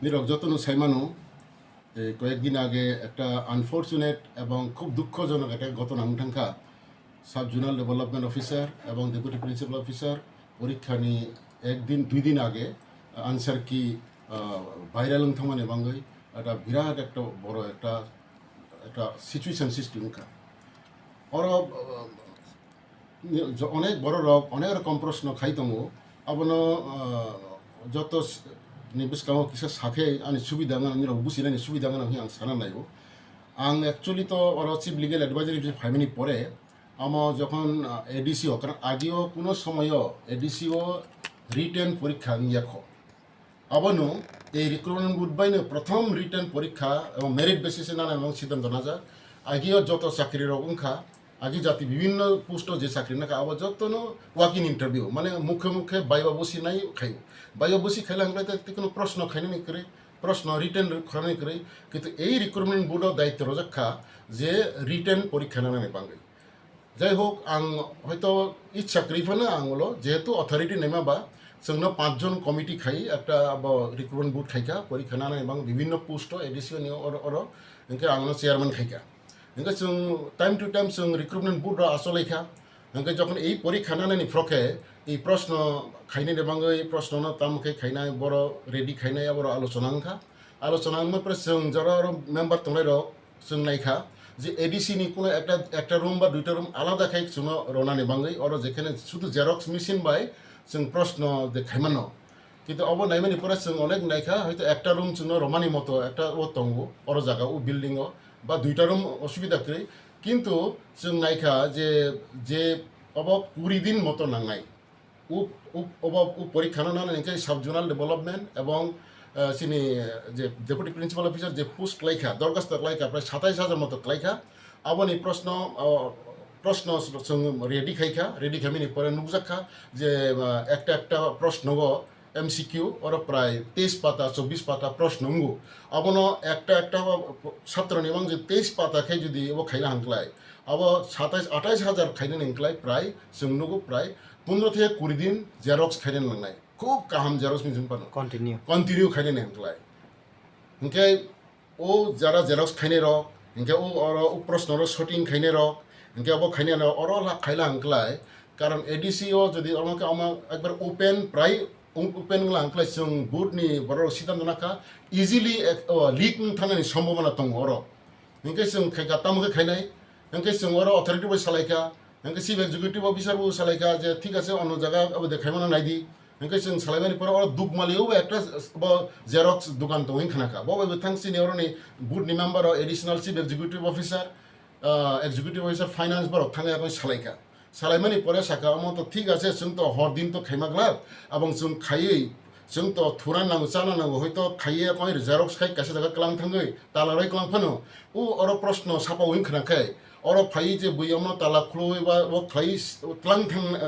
নিরব যতন সাইমানো কয়েকদিন আগে একটা আনফর্চুনেট এবং খুব দুঃখজনক একটা ঘটনা উঠাঙ্কা সাব জোনাল ডেভেলপমেন্ট অফিসার এবং ডেপুটি প্রিন্সিপাল অফিসার পরীক্ষা নিয়ে একদিন দুই দিন আগে আনসার কি ভাইরাল থামানে বাঙ্গাই একটা বিরাট একটা বড় একটা একটা সিচুয়েশন সৃষ্টি উনকা ওরা অনেক বড় অনেক রকম প্রশ্ন খাইতমো আবনো যত নিবেশ কামো কিসা সাখে আনি সুবিধা আনি বুঝিনানি সুবিধা আনি आं साना नायो आं एक्चुअली तो और चिफ लिगेल एडभाइजारि फाइमिनि परे आमा যখন এডিসিও কারণ আগেও কোনো সময়ও এডিসিও রিটেন পরীক্ষা নিয়াখো আবনো এই রিক্রুটমেন্ট বুধবাইনো প্রথম রিটেন পরীক্ষা এবং মেরিট বেসিসে নানা এবং সিদ্ধান্ত না যা আগেও যত চাকরির অংখা আগে জাতি বিভিন্ন পোস্ট যে চাকরি না আবার যতন ওয়াকিং ইন্টারভিউ মানে মুখে মুখে বাইবা বসি নাই খাই বাইবা বসি খাইলে আমরা কোনো প্রশ্ন খাইনি করে প্রশ্ন রিটেন খানি করে কিন্তু এই রিক্রুটমেন্ট বোর্ডের দায়িত্ব রক্ষা যে রিটেন পরীক্ষা নানা বাঙ্গাই যাই হোক আং হয়তো ইচ্ছা করিফানো আং হলো যেহেতু অথরিটি নেমাবা जोंनो 5 जन कमिटी खाई একটা রিক্রুটমেন্ট বোর্ড খাইকা পরীক্ষা নানা এবং বিভিন্ন পোস্ট এডিসিও নিয়ে অর ইনকে आंनो চেয়ারম্যান খাইকা ইনকে जों টাইম টু টাইম जों রিক্রুটমেন্ট বোর্ড আসলেখা ইনকে যখন এই পরীক্ষা নানানি ফ্রকে এই প্রশ্ন খাইনি দেবাঙ্গই প্রশ্ন না তামকে খাইনাই বড় রেডি খাইনাই বড় আলোচনা পরে जों যারা মেম্বার তোমরা जों নাইখা যে এডিসি নি কোনো একটা রুম বা দুইটা রুম আলাদা খাই শুনো রনানি বাঙ্গই অর যেখানে শুধু জেরক্স মেশিন বাই जों प्रश्न देखायमानो किन्तु अब नायमानि परे जों अनेक नायखा हयतो एकटा रूम जोंनो रमानि मतो एकटा ओ तंगो अर जागा ओ बिल्डिंग बा दुइटा रूम असुविधा करै किन्तु जों नायखा जे अब 20 दिन मतो नांनाय अब परीक्षा नानानै साब जोनाल डेभेलपमेंट एवं सिनि जे डेपुटी प्रिन्सिपाल अफिसार जे पोस्ट लायखा दरखास्त लायखा प्राय 27,000 मतो लायखा आबनि प्रश्न जों रेडि खाइखा रेडि खामिनि परे नुकजाखा जे একটা प्रश्न एमसिकिउ और प्राय 23 पाता 24 पाता प्रश्न नंगो आबनो একটা ছাত্র নিবাং যে 23 पाता खाइ जुदि वो खाइना हांक्लाय अब 27-28,000 खाइना हांक्लाय प्राय जों नुगो प्राय 15 থেকে 20 दिन जेरक्स खाइना नांनाय खूब काहाम जेरक्स मिजन पानो कन्टिन्यू खाइना हांक्लाय इनके ओ जारा जेरक्स खाइने रक इनके ओ प्रश्न रो शटिंग खाइने रक इनके अब खाइने अरला खाइला हांक्लाय कारण एडिसिओ जदि আমাকে একবার ওপেন প্রায় ওপেন গুলা হাंक्लाय जों बोर्डनि बड़ सिद्धांत नाखा इजिली लिक थानायनि सम्भावना दं अर इनके जों खाइका तामुके खाइनाय इनके जों अर अथॉरिटी बो सालायखा इनके चिफ एग्जीक्यूटिव अफिसार बो सालायखा जे ठीक আছে অন্য জায়গা अब देखायमाना नायदि इनके जों सालायमानि पर अर दुगमालियाव একটা जेरक्स दखान दं इनखानाखा बबे थांसिनि अरनि बोर्डनि मेम्बर एडिशनल चिफ एग्जीक्यूटिव अफिसार एग्जीक्यूटिव अफिसार फाइनान्स बार थांगा এখন सालायखा सालायमानि परे साखा तो ठीक আছে जों तो हर दिन तो खाइमाग्ला এবং जों खायै जों तो थुरा नांगौ जाना नांगौ हयतो खायै कय जेरक्स खाय कासे जागा क्लां थाङै तालारै क्लां फानो उ अर प्रश्न सापा उइन खनाखै अर फायै जे बुयामनो ताला खुलुय बा ओ खाय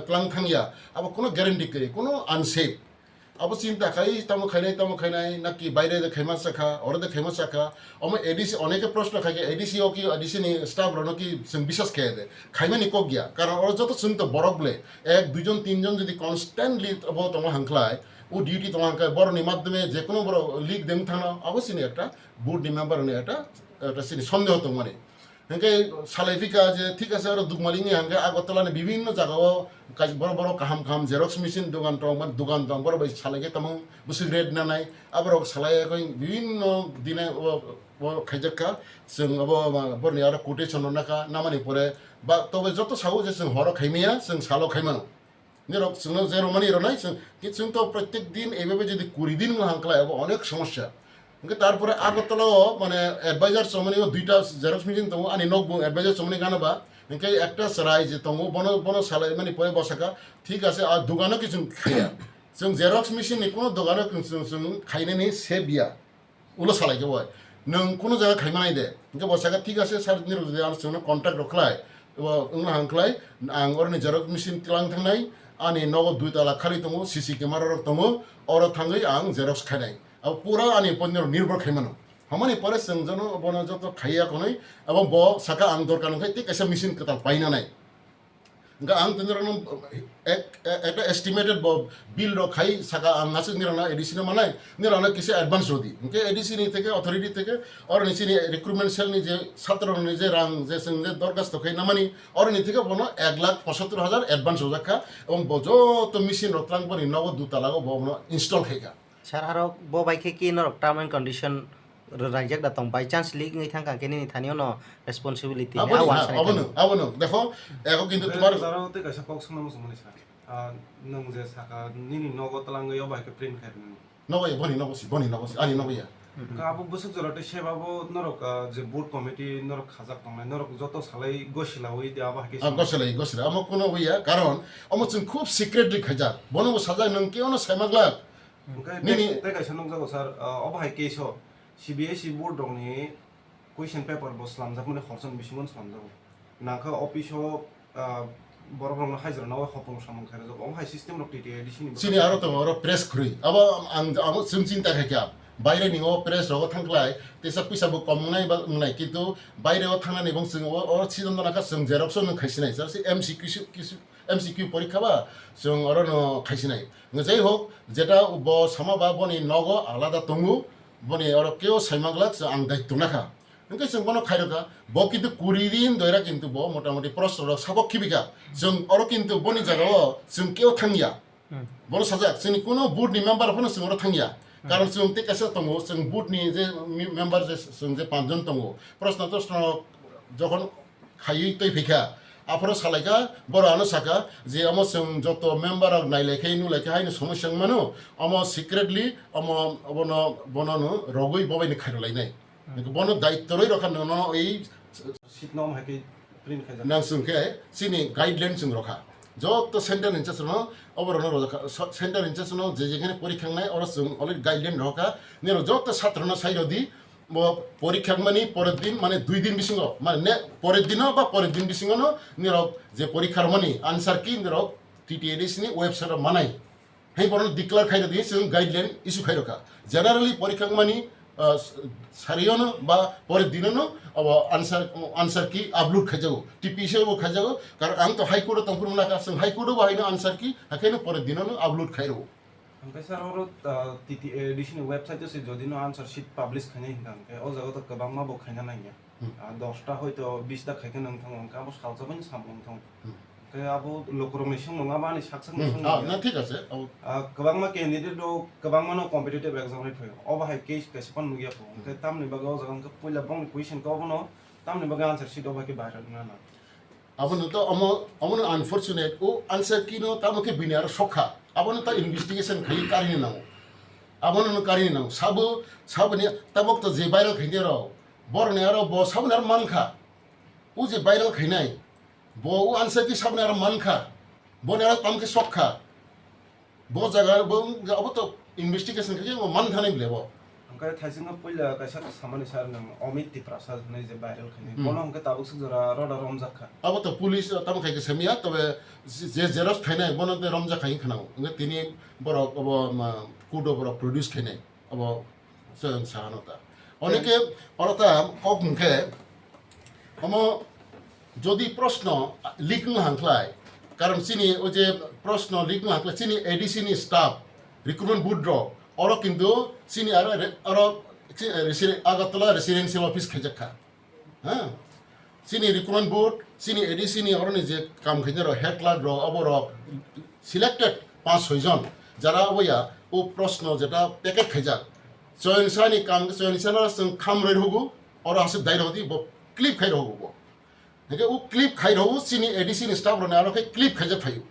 क्लां थांया अब कोनो ग्यारेंटी करै कोनो आनसेफ अब चिंता खाई तामो खाइनाय नाकि বাইরে খাইमा साखा अर दे खाइमा साखा अम एडिसि अनेके प्रश्न खाइके एडिसि ओ कि एडिसिनि स्टाफ रनो कि जों বিশ্বাস खाय दे खाइमानि को गया कारण अर जत जों तो बरगले एक दुइजन तीनजन যদি कन्स्टेंटली अब तमा हांक्लाय ও ডিউটি তোমার হাঙ্কায় বড়নি মাধ্যমে যে কোনো বড় লিগ দেম থানা অবশ্যই একটা বোর্ডনি মেম্বারনি একটা সিনি সন্দেহ তো মানে হেঁকে সালাইফিকা যে ঠিক আছে আর দুগমালিনি হাঙ্গে আগরতলানি বিভিন্ন জায়গাও কাজ বড় বড় কাহাম জেরক্স মেশিন দোকান দं মানে দোকান দं বড় বাই সালাইকে তামাং বুসি রেড না নাই আবার সালাই বিভিন্ন দিনে খাইজাকা जों अब बरनि आरो कोटेशन नाका नामानि परे बा तबे जत सावो जे जों हर खाइमिया जों सालो खाइमानो निरक जों जेरो मानि रनाय जों तो प्रत्येक दिन एभाবে যদি 20 दिन हांक्लाय अनेक समस्या इनके तारपरे আগরতলাও মানে এডভাইজার সমনিও দুইটা জেরক্স মেশিন दं आनि नगबो एडभाइजार समनि गानाबा इनके একটা सराय जे दं बन सालाय मानि परे बसाका ठीक আছে আর দোকানও কিছু খাইয়া जों জেরক্স মেশিন नि কোনো দোকানও जों খাইनायनि से बिया उलो सालायके बय नों কোনো জায়গা খাইমাनाय दे इनके बसाका ठीक আছে सार निरक যদি আর जोंनो कन्ट्राक्ट रखलाय उन हांक्लाय आं अरनि जेरक्स मेशin क्लां थांनाय आनि नगद 2 ताला खालि दङ सीसी कैमरा रक दङ अर थाङै आं जेरक्स खाइनाय अब पूरा आनि पन्नेर निर्भर खाइमानो हमानि परे जों जनो बन जत खाइया कोनै अब ब साका आं दरकार नखै ते कैसे मेशिन कता पाइना नाय Nga ang tinirano একটা estimated bill ro khai Sakha ang ngasig nirana edition manai nirana kisi advance rodi okay edition থেকে authority থেকে or নিচে recruitment cell ni je ছাত্র ni je rang je sing je দরখাস্ত খাই নামানি or ni থেকে বনো 1,75,000 advance ho jakha এবং bojo to machine rotrang bani nogo dutalago bono install khaika sir aro bo bai ke ki norok term and condition রাইজাক da tong by chance leak ngai thang ka keni ni thanio no responsibility abonu দেখো এখন কিন্তু তোমার জারাও তে কাইসা cock সুনাম সুমনি sir নং যে সাকা নিনি নগো তলাঙ্গ ইয়া বাইকে print খাইবেন নগয় বনি নগসি ani নগয়া কাবু বসুক জরাতে সেবাবো নরক যে বোর্ড কমিটি নরক খাজাক তংনাই নরক যত সালাই গছিলা ওই দিয়া বাকি গছলা আমক কোনো হইয়া কারণ আমক जों খুব সিক্রেটলি খাজা বনবো সাজা নং কেউনো সাইমাগলা নিনি তে কাইসা নং জাগো sir অবাই কেসো CBSE board dongni question paper bo slamjak mane khorson bisimon slamjak nangkha office o borong hajar nawa khopong samong khare jok ong hai system rok TT edition sini aro to aro press khri aba ang amo जों চিন্তা খাইকা বাইরে নিও press রগ থাংলাই তেসা পয়সা বো কম নাই বা নাই কিন্তু বাইরেও থানানি এবং जों ও ছিদন নাকা जों জেরক্স ন খাইছিনাই জারসি MCQ পরীক্ষা বা जों অরন খাইছিনাই যাই হোক যেটা ব সামাবা বনি নগ আলাদা তঙ্গু বনি আর কেউ সাইমাগলাক আং দায়িত্ব নাখা ओंखाय जों बनो खायरका ब किन्तु 20 दिन दयरा किन्तु ब मोटामोटी प्रश्न साबक खिबिका जों अरो किन्तु बनि जागाव जों केउ थांगिया बनो साजाक जोंनि कोनो बोर्डनि मेम्बारफोरनो जों अरो थांगिया कारण जों ते कासे दङो जों बोर्डनि जे मेम्बार जे जों जे पांचजन दङो प्रश्न जखन खायै तै फैखा आफरो सालायका बरानो साका जे अमो जों जत मेम्बार नायलायखाय नुलायखाय हायनो समस्या मानो अमो सिक्रेटली अमो बनो रगै बबायनि खायरलायनाय बनो दायित्वरै रखा ननो এই শীত নম হাকি প্রিন্ট খাইজা নাং सुंखे सिनि गाइडलाइन जों रखा যত সেন্টার ইনচার্জনো অবরণ রখা সেন্টার ইনচার্জনো যে যেখানে পরীক্ষা নাই অর जों অলরেডি গাইডলাइन রখা নের যত ছাত্রনো সাইরদি পরীক্ষা মানে পরের দিন মানে 2 দিন বিসিং মানে পরের দিনও বা পরের দিন বিসিংনো নের যে পরীক্ষার মানে আনসার কি নের টিটিএডিসি ওয়েবসাইট মানাই হেই বরণ ডিক্লেয়ার খাইরা দিয়ে जों গাইডলাइन ইস্যু খাই রখা জেনারেলি পরীক্ষা মানে সারিয়নো বা পরের দিননো अब आंसर की अपलोड खाइजागो टिपिसे वो खाइजागो कारण आं तो हाइकोर्ट तंपुर मुनाका जों हाइकोर्ट बाहायनो आंसर की हाखायनो परेर दिनानो अपलोड खाइरो ओमफ्राय सार अरो टिटि एडिशन वेबसाइट से जदिनो आंसर शीट पाब्लिश खाइनाय हिंदां के ओ जागा त गोबां माबो खाइना नायया 10 टा हयतो 20 टा खाइगोन नोंथां अंका आबो सालजाबाय साम नोंथां के आबो लोकरमनि सं नङाबा नि साकसाक सं ना ठीक আছে गोबां मा कैंडिडेट दो गोबां मानो कम्पिटिटिव एग्जाम रे फयो अबा हाय केस केसपन नुगिया फो ओमफ्राय तामनि बागाव जागां पहिला बं क्वेश्चन का बनो तामनि बागा आंसर शीट अबा के बाहर ना ना abon to amon unfortunate o answer kino tamoke binar sokha abon ta investigation khai karini nang abon no karini nang sabni tabok to je viral khaine ro borne aro bo sabnar mankha o je viral khainai bo o answer ki sabnar mankha bone aro tamke sokha bo jaga bo abo to investigation khai mo man thanai lebo ओमफ्राय थाइसिंगा पहिला कायसा सामानि सार नों अमित तिप्रासाद होननाय जे viral खायनाय बनो हमके Tabuk जरा रडा रमजाखा अब तो पुलिस तम खाइके सेमिया तबे जे जेरस खाइनाय बनो ते रमजा खाइ खानांगौ ओंगे तिनि बरक अब कुडो बरक प्रोड्यूस खाइनाय अब जों सानता अनेके अरता कक मुखे हम যদি প্রশ্ন লিক ন হাंख्लाय कारण सिनि ओ जे प्रश्न लिक न हांख्लाय सिनि एडिसिनि स्टाफ रिक्रुटमेंट बोर्ड अरो किन्तु सिनि अरो आगरतला रेसिडेंशियल ऑफिस खाइजाखा हाँ सिनि रिक्रुटमेंट बोर्ड सिनि एडिसिनि अरनि जे काम खाइजर हेड क्लार्क रो अबर सिलेक्टेड 5-6 जन যারা অবয়া ও প্রশ্ন যেটা প্যাকেট খাইজা চয়নসানি কাম চয়নসানা जों खाम रै होगु और हासे दाइ रहदि ब क्लिप खाइ रहगु हेके उ क्लिप खाइ रहगु सिनि एडिसिनि स्टाफ रने आरो क्लिप खाइजा फायु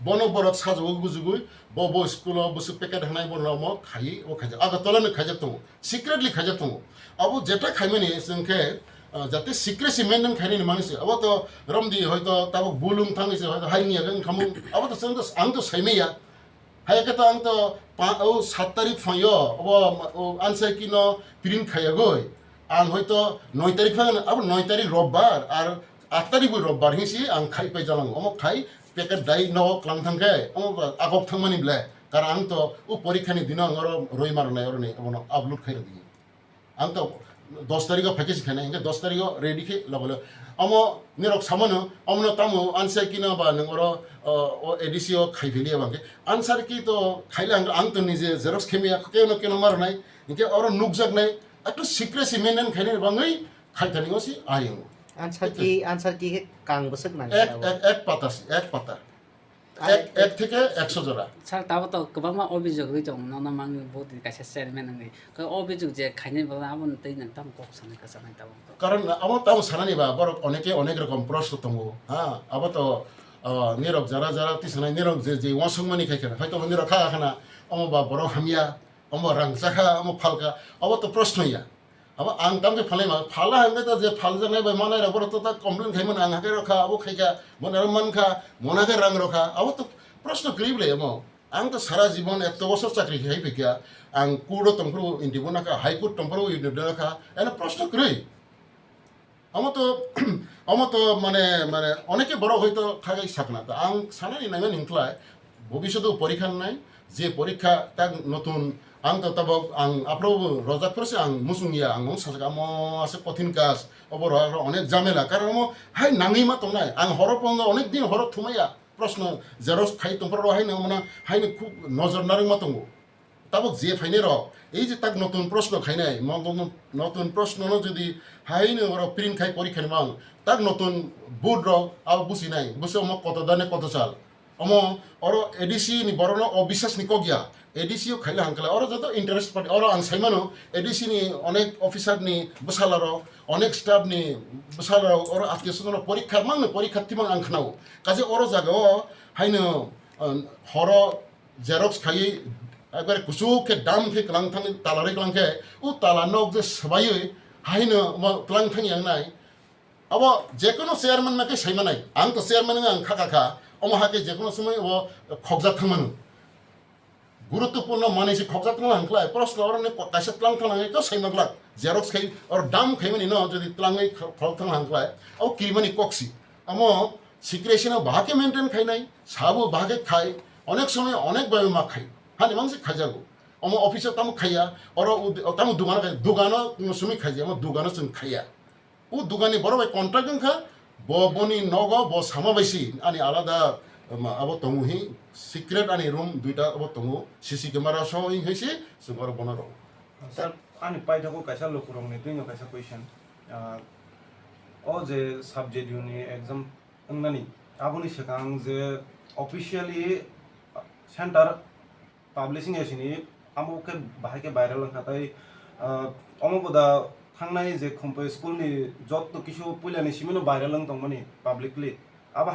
बनो बरक साजो गुजुगुय बबो स्कुल बसु पैकेट हनाय बनो म खाइ ओ खाइजा आगतलानो खाइजा दङ सिक्रेटली खाइजा दङ अब जेटा खाइमानि जोंखे जाते सिक्रेसि मेनटेन खाइनि मानसि अब तो रमदि हयतो ताबो बुलुम थांगिसे हयतो हाइनिया गन खामु अब तो जों आं तो साइमेया हायके तो आं तो 7 तारिख फयो अब आनसार किनो प्रिन्ट खायागय आं हयतो 9 तारिख फान अब 9 तारिख रबबार आरो 8 तारिख रबबार हिसि आं खाइपाय जालांगो अम खाइ पैकेट दाइ न क्लां थांखे आगक थांमानि ब्ले कार आं तो उ परीक्षानि दिन आं रय मारनाय अरनि अपलोड खाइर दि आं तो 10 तारिखआव पैकेज खाना इनके 10 तारिखआव रेडी के लगलो अमो निरक सामानो अमनो तामो आंसर किना बा नंगरो एडिसिओ खाइफिलिया बांके आंसर की तो खाइला आं तो निजे जेरक्स खेमिया केनो मारनाय इनके और नुकजाक नाय एकटु सिक्रेसी मेनटेन खाइने बाङै खाइथानिगोसि आयो आंसर की के कांग बसक ना एक पाता एक থেকে 100 জোড়া স্যার তাও তো गोबां अभियोग হই दं ना मां बहुत कासे चेयरमेन नङै क अभियोग जे खाइने बला आबन तै नों ताम कक सानै का सानै ताव কারণ আমার তাও সানানি বা বড় অনেক রকম প্রশ্ন তঙ্গ হ্যাঁ আবার তো নিরক যারা তিসানাই নিরক যে ওয়াসংমানি খাইখানা হয়তো নিরক খাখানা অম বা বড় হামিয়া অম রাংচাখা অম ফালকা আবার তো প্রশ্ন ইয়া अब आं तामके फालायमा फाला हांगे तो जे फाल जानाय बाय मानाय रबर तो ता कमप्लेन खायमोन आं हाके रखा अब खायका मोनार मानखा मोनाके रां रखा अब तो प्रश्न करिबले अमो आं तो सारा जीवन एत बছর চাকরি खाइ फैकिया आं कुडो तंफ्रु इन्दिबोनाका हाई कोर्ट तंफ्रु इन्दिबोनाका एना प्रश्न करै अमो तो माने अनेके बड़ हयतो खागाय साकना तो आं सानानि नायमोन इनख्लाय भबिष्यते परीक्षा नाय जे परीक्षा ताक नतुन आं तो तब आं आफ्राव रजाफोरसो आं मुसुंगिया आं सासे आमो आसे कठिन काज अबर अनेक जामेला कारण अमो हाय नाङै मा तंनाय आं हरपंग अनेक दिन हर थुमाया प्रश्न जेरस खाइ तंफोराव हायनो माने हायनो खूब नजर नारं मा तंगो तब जे फाइने र এই যে তাক নতুন প্রশ্ন খাইনাই নতুন প্রশ্ন যদি হাইনো ওরা প্রিন্ট খাই পরীক্ষা নিবাং তাক নতুন বোর্ড র আও বুঝি নাই বুঝে অমো কত দানে কত চাল অমো অর এডিসি নি বড় অবিশ্বাস নি কগিয়া এডিসিও খাইলে হাঙ্কালে অর যত ইন্টারেস্ট পার্টি অর আং সাইমানো এডিসি নি অনেক অফিসার নি বসালার অনেক স্টাফ নি বসালার অর আজকে সুদন পরীক্ষা মাং পরীক্ষার্থী মাং আং খানাও কাজে অর জায়গাও হাইনো হর জেরক্স খাই একবারে কুসুকে দাম কে ক্লাংথাং তালারে ক্লাংকে ও তালানক যে সবাই হাইনো ক্লাংথাং ইয়াংনাই अब जेकुनु चेयरमैन नाके साइमानाय आं तो चेयरमैन आं खाखा अम हाके जेकुनु समय अब खगजा थांमानो गुरुत्वपूर्ण मानिसि खगजा थांला हांख्लाय प्रश्न अरने कासे त्लां थांलाङै तो साइमाग्ला जेरक्स खाइ और दाम खाइमानि न जदि त्लाङै खग थांला हांख्लाय औ किरिमानि कक्सि अम सिक्रेशन बाहाके मेंटेन खाइनाय साबो बाहाके खाइ अनेक समय अनेक बाय मा खाइ हानि मांसे खाइजागो अम अफिसआव ताम खाइया और ताम दुगानो समय खाइजा अम दुगानो जों खाइया ও দোকানি বড় ভাই কন্ট্রাক্ট খা বনি নগ ব সামাবাইসি আনি আলাদা আবো তমুহি সিক্রেট আনি রুম দুইটা আবো তমু সিসি ক্যামেরা সহ হইছে সুপার বনার सर आनी पाइथाको कैसा लोकुरंग ने तुइनो कैसा क्वेश्चन ओ जे सब्जेक्ट युनि एग्जाम अंगनानि आबुनि सिगां जे ऑफिशियली सेंटर पाब्लिशिंग एसिनि आमोके बाहायके भाइरल खाताय अमोबदा थांनाय जे खम्पे स्कुलनि जत किसु पुलियानि सिमिनो भाइरल दंमोन पाब्लिकलि आबा